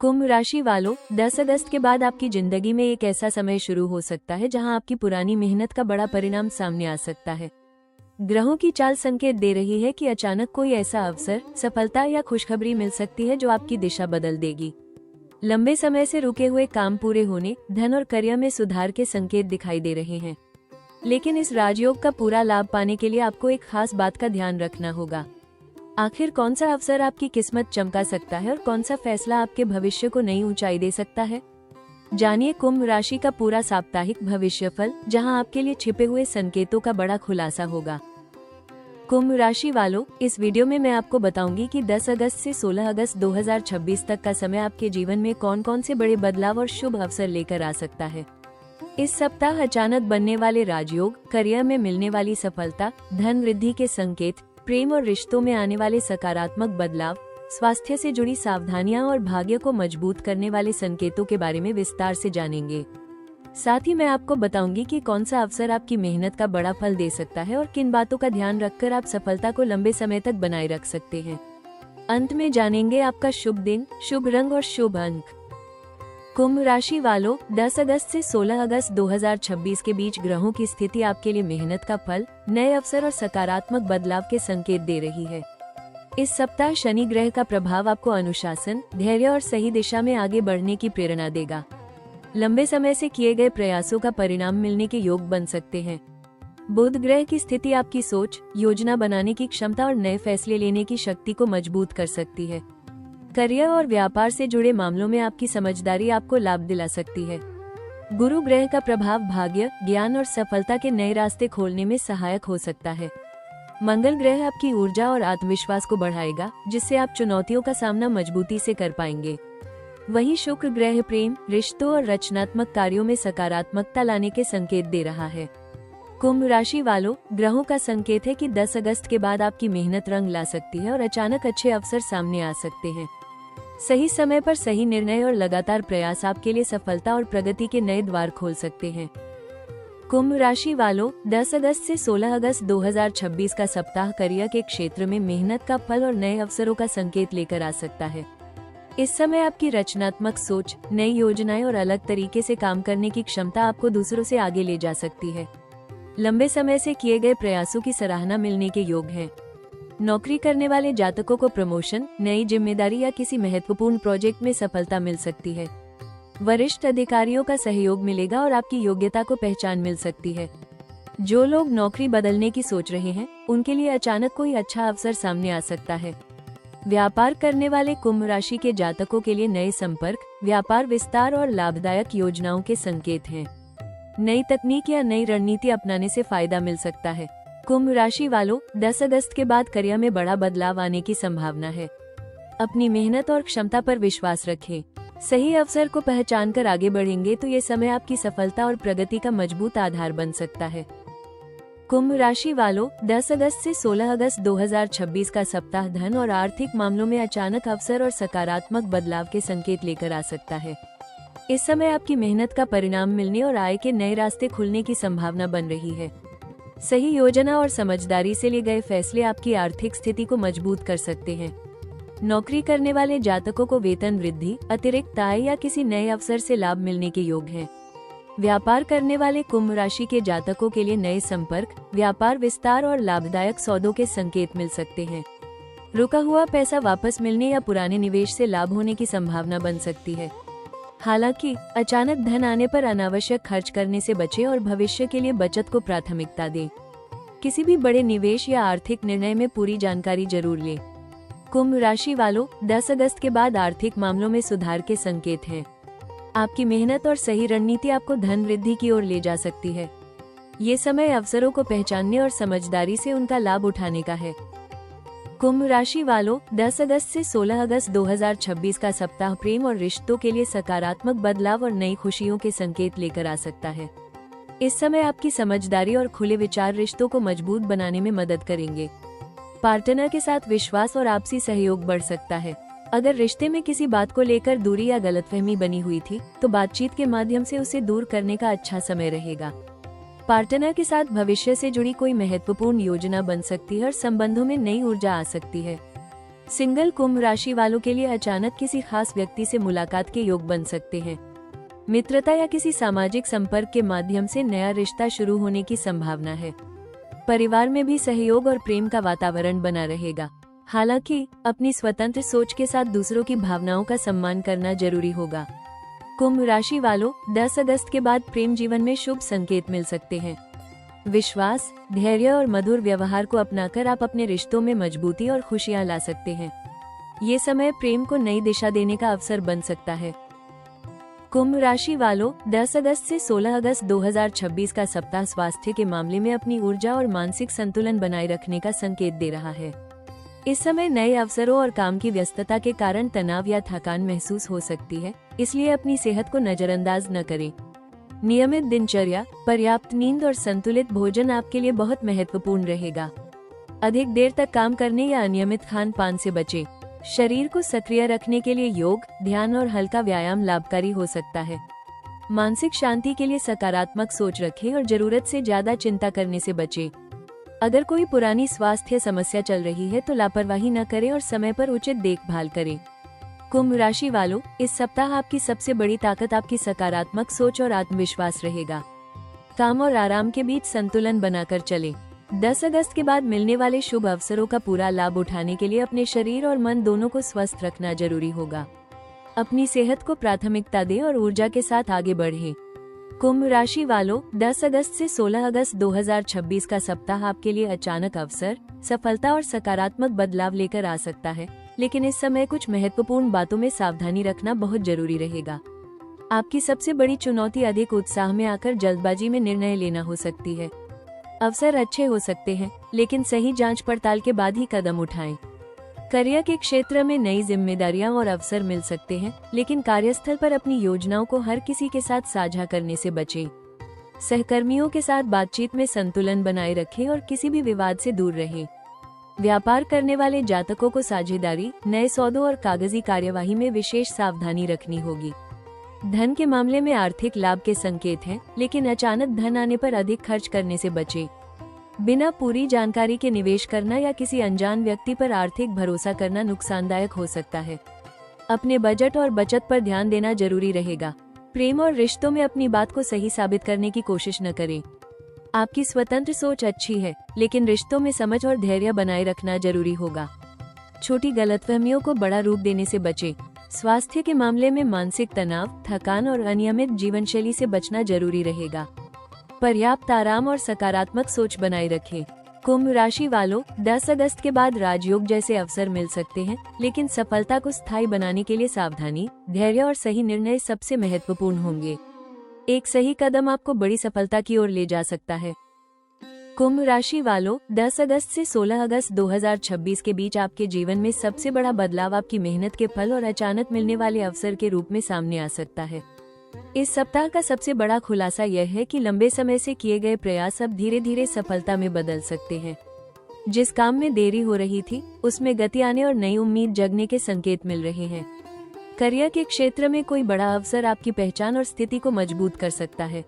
कुंभ राशि वालों, 10 अगस्त के बाद आपकी जिंदगी में एक ऐसा समय शुरू हो सकता है जहां आपकी पुरानी मेहनत का बड़ा परिणाम सामने आ सकता है। ग्रहों की चाल संकेत दे रही है कि अचानक कोई ऐसा अवसर, सफलता या खुशखबरी मिल सकती है जो आपकी दिशा बदल देगी। लंबे समय से रुके हुए काम पूरे होने, धन और करियर में सुधार के संकेत दिखाई दे रहे हैं। लेकिन इस राजयोग का पूरा लाभ पाने के लिए आपको एक खास बात का ध्यान रखना होगा। आखिर कौन सा अवसर आपकी किस्मत चमका सकता है और कौन सा फैसला आपके भविष्य को नई ऊंचाई दे सकता है। जानिए कुंभ राशि का पूरा साप्ताहिक भविष्यफल, जहां आपके लिए छिपे हुए संकेतों का बड़ा खुलासा होगा। कुंभ राशि वालों, इस वीडियो में मैं आपको बताऊंगी कि 10 अगस्त से 16 अगस्त 2026 तक का समय आपके जीवन में कौन कौन से बड़े बदलाव और शुभ अवसर लेकर आ सकता है। इस सप्ताह अचानक बनने वाले राजयोग, करियर में मिलने वाली सफलता, धन वृद्धि के संकेत, प्रेम और रिश्तों में आने वाले सकारात्मक बदलाव, स्वास्थ्य से जुड़ी सावधानियां और भाग्य को मजबूत करने वाले संकेतों के बारे में विस्तार से जानेंगे। साथ ही मैं आपको बताऊंगी कि कौन सा अवसर आपकी मेहनत का बड़ा फल दे सकता है और किन बातों का ध्यान रखकर आप सफलता को लंबे समय तक बनाए रख सकते हैं। अंत में जानेंगे आपका शुभ दिन, शुभ रंग और शुभ अंक। कुंभ राशि वालों, 10 अगस्त से 16 अगस्त 2026 के बीच ग्रहों की स्थिति आपके लिए मेहनत का फल, नए अवसर और सकारात्मक बदलाव के संकेत दे रही है। इस सप्ताह शनि ग्रह का प्रभाव आपको अनुशासन, धैर्य और सही दिशा में आगे बढ़ने की प्रेरणा देगा। लंबे समय से किए गए प्रयासों का परिणाम मिलने के योग बन सकते हैं। बुध ग्रह की स्थिति आपकी सोच, योजना बनाने की क्षमता और नए फैसले लेने की शक्ति को मजबूत कर सकती है। करियर और व्यापार से जुड़े मामलों में आपकी समझदारी आपको लाभ दिला सकती है। गुरु ग्रह का प्रभाव भाग्य, ज्ञान और सफलता के नए रास्ते खोलने में सहायक हो सकता है। मंगल ग्रह आपकी ऊर्जा और आत्मविश्वास को बढ़ाएगा, जिससे आप चुनौतियों का सामना मजबूती से कर पाएंगे। वहीं शुक्र ग्रह प्रेम, रिश्तों और रचनात्मक कार्यों में सकारात्मकता लाने के संकेत दे रहा है। कुंभ राशि वालों, ग्रहों का संकेत है कि 10 अगस्त के बाद आपकी मेहनत रंग ला सकती है और अचानक अच्छे अवसर सामने आ सकते हैं। सही समय पर सही निर्णय और लगातार प्रयास आपके लिए सफलता और प्रगति के नए द्वार खोल सकते हैं। कुंभ राशि वालों, 10 अगस्त से 16 अगस्त 2026 का सप्ताह करियर के क्षेत्र में मेहनत का फल और नए अवसरों का संकेत लेकर आ सकता है। इस समय आपकी रचनात्मक सोच, नई योजनाएं और अलग तरीके से काम करने की क्षमता आपको दूसरों से आगे ले जा सकती है। लंबे समय से किए गए प्रयासों की सराहना मिलने के योग हैं। नौकरी करने वाले जातकों को प्रमोशन, नई जिम्मेदारी या किसी महत्वपूर्ण प्रोजेक्ट में सफलता मिल सकती है। वरिष्ठ अधिकारियों का सहयोग मिलेगा और आपकी योग्यता को पहचान मिल सकती है। जो लोग नौकरी बदलने की सोच रहे हैं, उनके लिए अचानक कोई अच्छा अवसर सामने आ सकता है। व्यापार करने वाले कुंभ राशि के जातकों के लिए नए संपर्क, व्यापार विस्तार और लाभदायक योजनाओं के संकेत हैं। नई तकनीक या नई रणनीति अपनाने से फायदा मिल सकता है। कुंभ राशि वालों, 10 अगस्त के बाद करियर में बड़ा बदलाव आने की संभावना है। अपनी मेहनत और क्षमता पर विश्वास रखें। सही अवसर को पहचानकर आगे बढ़ेंगे तो ये समय आपकी सफलता और प्रगति का मजबूत आधार बन सकता है। कुंभ राशि वालों, 10 अगस्त से 16 अगस्त 2026 का सप्ताह धन और आर्थिक मामलों में अचानक अवसर और सकारात्मक बदलाव के संकेत लेकर आ सकता है। इस समय आपकी मेहनत का परिणाम मिलने और आय के नए रास्ते खुलने की संभावना बन रही है। सही योजना और समझदारी से लिए गए फैसले आपकी आर्थिक स्थिति को मजबूत कर सकते हैं। नौकरी करने वाले जातकों को वेतन वृद्धि, अतिरिक्त आय या किसी नए अवसर से लाभ मिलने के योग हैं। व्यापार करने वाले कुंभ राशि के जातकों के लिए नए संपर्क, व्यापार विस्तार और लाभदायक सौदों के संकेत मिल सकते हैं। रुका हुआ पैसा वापस मिलने या पुराने निवेश से लाभ होने की संभावना बन सकती है। हालांकि अचानक धन आने पर अनावश्यक खर्च करने से बचें और भविष्य के लिए बचत को प्राथमिकता दें। किसी भी बड़े निवेश या आर्थिक निर्णय में पूरी जानकारी जरूर लें। कुंभ राशि वालों, 10 अगस्त के बाद आर्थिक मामलों में सुधार के संकेत हैं। आपकी मेहनत और सही रणनीति आपको धन वृद्धि की ओर ले जा सकती है। ये समय अवसरों को पहचानने और समझदारी से उनका लाभ उठाने का है। कुंभ राशि वालों, 10 अगस्त से 16 अगस्त 2026 का सप्ताह प्रेम और रिश्तों के लिए सकारात्मक बदलाव और नई खुशियों के संकेत लेकर आ सकता है। इस समय आपकी समझदारी और खुले विचार रिश्तों को मजबूत बनाने में मदद करेंगे। पार्टनर के साथ विश्वास और आपसी सहयोग बढ़ सकता है। अगर रिश्ते में किसी बात को लेकर दूरी या गलतफहमी बनी हुई थी, तो बातचीत के माध्यम से उसे दूर करने का अच्छा समय रहेगा। पार्टनर के साथ भविष्य से जुड़ी कोई महत्वपूर्ण योजना बन सकती है और संबंधों में नई ऊर्जा आ सकती है। सिंगल कुंभ राशि वालों के लिए अचानक किसी खास व्यक्ति से मुलाकात के योग बन सकते हैं। मित्रता या किसी सामाजिक संपर्क के माध्यम से नया रिश्ता शुरू होने की संभावना है। परिवार में भी सहयोग और प्रेम का वातावरण बना रहेगा। हालांकि अपनी स्वतंत्र सोच के साथ दूसरों की भावनाओं का सम्मान करना जरूरी होगा। कुंभ राशि वालों, 10 अगस्त के बाद प्रेम जीवन में शुभ संकेत मिल सकते हैं। विश्वास, धैर्य और मधुर व्यवहार को अपनाकर आप अपने रिश्तों में मजबूती और खुशियां ला सकते हैं। ये समय प्रेम को नई दिशा देने का अवसर बन सकता है। कुंभ राशि वालों, 10 अगस्त से 16 अगस्त 2026 का सप्ताह स्वास्थ्य के मामले में अपनी ऊर्जा और मानसिक संतुलन बनाए रखने का संकेत दे रहा है। इस समय नए अवसरों और काम की व्यस्तता के कारण तनाव या थकान महसूस हो सकती है, इसलिए अपनी सेहत को नजरअंदाज न करें। नियमित दिनचर्या, पर्याप्त नींद और संतुलित भोजन आपके लिए बहुत महत्वपूर्ण रहेगा। अधिक देर तक काम करने या अनियमित खान पान से बचें। शरीर को सक्रिय रखने के लिए योग, ध्यान और हल्का व्यायाम लाभकारी हो सकता है। मानसिक शांति के लिए सकारात्मक सोच रखें और जरूरत से ज्यादा चिंता करने से बचें। अगर कोई पुरानी स्वास्थ्य समस्या चल रही है तो लापरवाही न करें और समय पर उचित देखभाल करें। कुंभ राशि वालों, इस सप्ताह आपकी सबसे बड़ी ताकत आपकी सकारात्मक सोच और आत्मविश्वास रहेगा। काम और आराम के बीच संतुलन बनाकर चलें। 10 अगस्त के बाद मिलने वाले शुभ अवसरों का पूरा लाभ उठाने के लिए अपने शरीर और मन दोनों को स्वस्थ रखना जरूरी होगा। अपनी सेहत को प्राथमिकता दें और ऊर्जा के साथ आगे बढ़ें। कुंभ राशि वालों, 10 अगस्त से 16 अगस्त 2026 का सप्ताह आपके लिए अचानक अवसर, सफलता और सकारात्मक बदलाव लेकर आ सकता है, लेकिन इस समय कुछ महत्वपूर्ण बातों में सावधानी रखना बहुत जरूरी रहेगा। आपकी सबसे बड़ी चुनौती अधिक उत्साह में आकर जल्दबाजी में निर्णय लेना हो सकती है। अवसर अच्छे हो सकते हैं, लेकिन सही जांच पड़ताल के बाद ही कदम उठाएं। करियर के क्षेत्र में नई जिम्मेदारियां और अवसर मिल सकते हैं, लेकिन कार्यस्थल पर अपनी योजनाओं को हर किसी के साथ साझा करने से बचें। सहकर्मियों के साथ बातचीत में संतुलन बनाए रखें और किसी भी विवाद से दूर रहें। व्यापार करने वाले जातकों को साझेदारी, नए सौदों और कागजी कार्यवाही में विशेष सावधानी रखनी होगी। धन के मामले में आर्थिक लाभ के संकेत हैं, लेकिन अचानक धन आने पर अधिक खर्च करने से बचें। बिना पूरी जानकारी के निवेश करना या किसी अनजान व्यक्ति पर आर्थिक भरोसा करना नुकसानदायक हो सकता है। अपने बजट और बचत पर ध्यान देना जरूरी रहेगा। प्रेम और रिश्तों में अपनी बात को सही साबित करने की कोशिश न करें। आपकी स्वतंत्र सोच अच्छी है, लेकिन रिश्तों में समझ और धैर्य बनाए रखना जरूरी होगा। छोटी गलतफहमियों को बड़ा रूप देने से बचें। स्वास्थ्य के मामले में मानसिक तनाव, थकान और अनियमित जीवनशैली से बचना जरूरी रहेगा। पर्याप्त आराम और सकारात्मक सोच बनाए रखें। कुंभ राशि वालों, 10 अगस्त के बाद राजयोग जैसे अवसर मिल सकते हैं, लेकिन सफलता को स्थायी बनाने के लिए सावधानी, धैर्य और सही निर्णय सबसे महत्वपूर्ण होंगे। एक सही कदम आपको बड़ी सफलता की ओर ले जा सकता है। कुंभ राशि वालों, 10 अगस्त से 16 अगस्त 2026 के बीच आपके जीवन में सबसे बड़ा बदलाव आपकी मेहनत के फल और अचानक मिलने वाले अवसर के रूप में सामने आ सकता है। इस सप्ताह का सबसे बड़ा खुलासा यह है कि लंबे समय से किए गए प्रयास अब धीरे धीरे सफलता में बदल सकते हैं। जिस काम में देरी हो रही थी, उसमें गति आने और नई उम्मीद जगने के संकेत मिल रहे हैं। करियर के क्षेत्र में कोई बड़ा अवसर आपकी पहचान और स्थिति को मजबूत कर सकता है।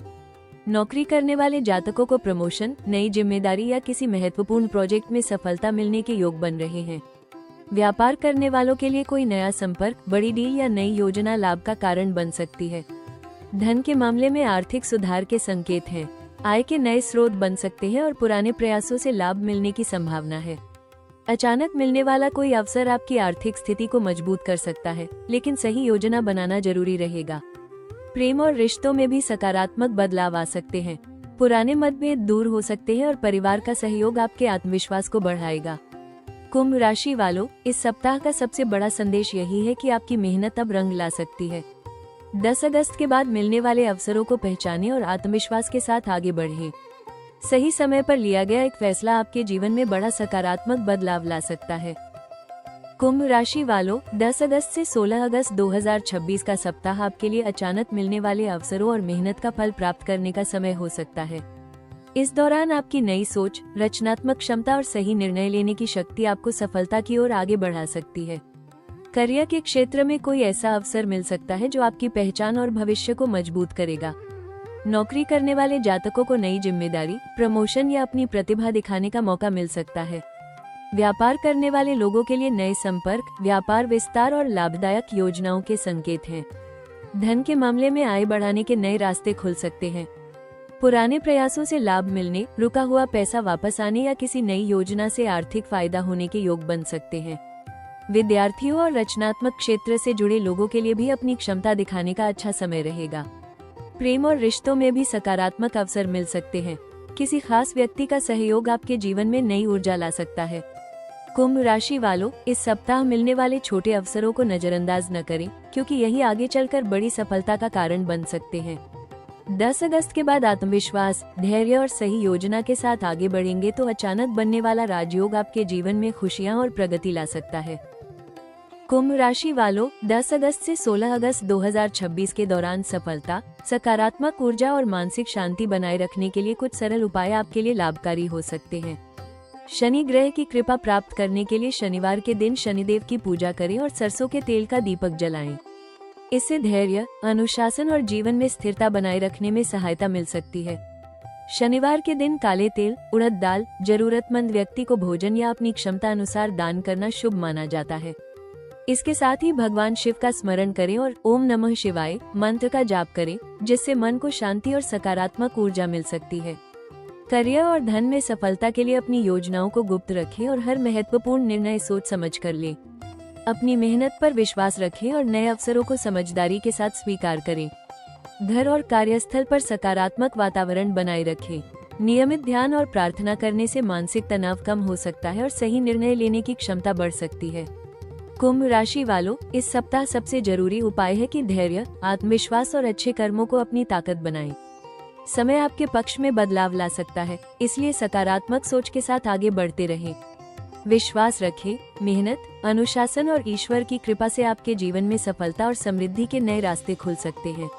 नौकरी करने वाले जातकों को प्रमोशन, नई जिम्मेदारी या किसी महत्वपूर्ण प्रोजेक्ट में सफलता मिलने के योग बन रहे हैं। व्यापार करने वालों के लिए कोई नया संपर्क, बड़ी डील या नई योजना लाभ का कारण बन सकती है। धन के मामले में आर्थिक सुधार के संकेत हैं। आय के नए स्रोत बन सकते हैं और पुराने प्रयासों से लाभ मिलने की संभावना है। अचानक मिलने वाला कोई अवसर आपकी आर्थिक स्थिति को मजबूत कर सकता है, लेकिन सही योजना बनाना जरूरी रहेगा। प्रेम और रिश्तों में भी सकारात्मक बदलाव आ सकते हैं। पुराने मतभेद दूर हो सकते हैं और परिवार का सहयोग आपके आत्मविश्वास को बढ़ाएगा। कुंभ राशि वालों, इस सप्ताह का सबसे बड़ा संदेश यही है कि आपकी मेहनत अब रंग ला सकती है। 10 अगस्त के बाद मिलने वाले अवसरों को पहचानें और आत्मविश्वास के साथ आगे बढ़ें। सही समय पर लिया गया एक फैसला आपके जीवन में बड़ा सकारात्मक बदलाव ला सकता है। कुंभ राशि वालों, 10 अगस्त से 16 अगस्त 2026 का सप्ताह आपके लिए अचानक मिलने वाले अवसरों और मेहनत का फल प्राप्त करने का समय हो सकता है। इस दौरान आपकी नई सोच, रचनात्मक क्षमता और सही निर्णय लेने की शक्ति आपको सफलता की ओर आगे बढ़ा सकती है। करियर के क्षेत्र में कोई ऐसा अवसर मिल सकता है जो आपकी पहचान और भविष्य को मजबूत करेगा। नौकरी करने वाले जातकों को नई जिम्मेदारी, प्रमोशन या अपनी प्रतिभा दिखाने का मौका मिल सकता है। व्यापार करने वाले लोगों के लिए नए संपर्क, व्यापार विस्तार और लाभदायक योजनाओं के संकेत हैं। धन के मामले में आय बढ़ाने के नए रास्ते खुल सकते हैं। पुराने प्रयासों से लाभ मिलने, रुका हुआ पैसा वापस आने या किसी नई योजना से आर्थिक फायदा होने के योग बन सकते हैं। विद्यार्थियों और रचनात्मक क्षेत्र से जुड़े लोगों के लिए भी अपनी क्षमता दिखाने का अच्छा समय रहेगा। प्रेम और रिश्तों में भी सकारात्मक अवसर मिल सकते हैं। किसी खास व्यक्ति का सहयोग आपके जीवन में नई ऊर्जा ला सकता है। कुंभ राशि वालों, इस सप्ताह मिलने वाले छोटे अवसरों को नजरअंदाज न करें, क्योंकि यही आगे चलकर बड़ी सफलता का कारण बन सकते हैं। 10 अगस्त के बाद आत्मविश्वास, धैर्य और सही योजना के साथ आगे बढ़ेंगे तो अचानक बनने वाला राजयोग आपके जीवन में खुशियां और प्रगति ला सकता है। कुंभ राशि वालों, 10 अगस्त से 16 अगस्त 2026 के दौरान सफलता, सकारात्मक ऊर्जा और मानसिक शांति बनाए रखने के लिए कुछ सरल उपाय आपके लिए लाभकारी हो सकते हैं। शनि ग्रह की कृपा प्राप्त करने के लिए शनिवार के दिन शनिदेव की पूजा करें और सरसों के तेल का दीपक जलाएं। इससे धैर्य, अनुशासन और जीवन में स्थिरता बनाए रखने में सहायता मिल सकती है। शनिवार के दिन काले तेल, उड़द दाल, जरूरतमंद व्यक्ति को भोजन या अपनी क्षमता अनुसार दान करना शुभ माना जाता है। इसके साथ ही भगवान शिव का स्मरण करें और ओम नमः शिवाय मंत्र का जाप करें, जिससे मन को शांति और सकारात्मक ऊर्जा मिल सकती है। करियर और धन में सफलता के लिए अपनी योजनाओं को गुप्त रखें और हर महत्वपूर्ण निर्णय सोच समझ कर लें। अपनी मेहनत पर विश्वास रखें और नए अवसरों को समझदारी के साथ स्वीकार करें। घर और कार्यस्थल पर सकारात्मक वातावरण बनाए रखें। नियमित ध्यान और प्रार्थना करने से मानसिक तनाव कम हो सकता है और सही निर्णय लेने की क्षमता बढ़ सकती है। कुंभ राशि वालों, इस सप्ताह सबसे जरूरी उपाय है कि धैर्य, आत्मविश्वास और अच्छे कर्मों को अपनी ताकत बनाएं। समय आपके पक्ष में बदलाव ला सकता है, इसलिए सकारात्मक सोच के साथ आगे बढ़ते रहें। विश्वास रखें, मेहनत, अनुशासन और ईश्वर की कृपा से आपके जीवन में सफलता और समृद्धि के नए रास्ते खुल सकते हैं।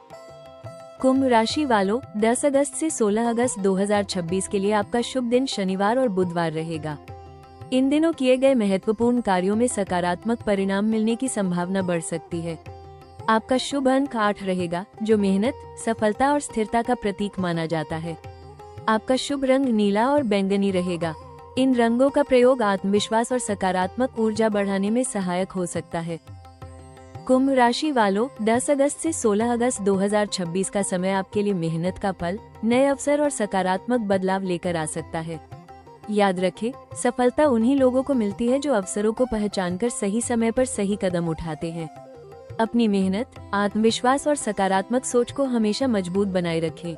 कुंभ राशि वालों, 10 अगस्त से 16 अगस्त 2026 के लिए आपका शुभ दिन शनिवार और बुधवार रहेगा। इन दिनों किए गए महत्वपूर्ण कार्यों में सकारात्मक परिणाम मिलने की संभावना बढ़ सकती है। आपका शुभ अंक 8 रहेगा, जो मेहनत, सफलता और स्थिरता का प्रतीक माना जाता है। आपका शुभ रंग नीला और बैंगनी रहेगा। इन रंगों का प्रयोग आत्मविश्वास और सकारात्मक ऊर्जा बढ़ाने में सहायक हो सकता है। कुंभ राशि वालों, 10 अगस्त से 16 अगस्त 2026 का समय आपके लिए मेहनत का फल, नए अवसर और सकारात्मक बदलाव लेकर आ सकता है। याद रखें, सफलता उन्हीं लोगों को मिलती है जो अवसरों को पहचानकर सही समय पर सही कदम उठाते हैं। अपनी मेहनत, आत्मविश्वास और सकारात्मक सोच को हमेशा मजबूत बनाए रखें।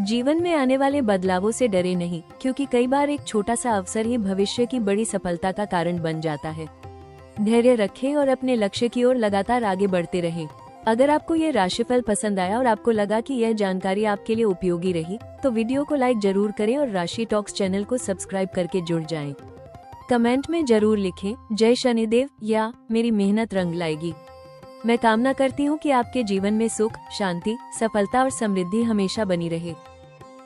जीवन में आने वाले बदलावों से डरे नहीं, क्योंकि कई बार एक छोटा सा अवसर ही भविष्य की बड़ी सफलता का कारण बन जाता है। धैर्य रखें और अपने लक्ष्य की ओर लगातार आगे बढ़ते रहें। अगर आपको ये राशिफल पसंद आया और आपको लगा कि यह जानकारी आपके लिए उपयोगी रही, तो वीडियो को लाइक जरूर करें और राशि टॉक्स चैनल को सब्सक्राइब करके जुड़ जाएं। कमेंट में जरूर लिखें जय शनिदेव या मेरी मेहनत रंग लाएगी। मैं कामना करती हूँ कि आपके जीवन में सुख, शांति, सफलता और समृद्धि हमेशा बनी रहे।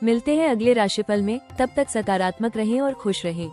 मिलते हैं अगले राशिफल में, तब तक सकारात्मक रहें और खुश रहें।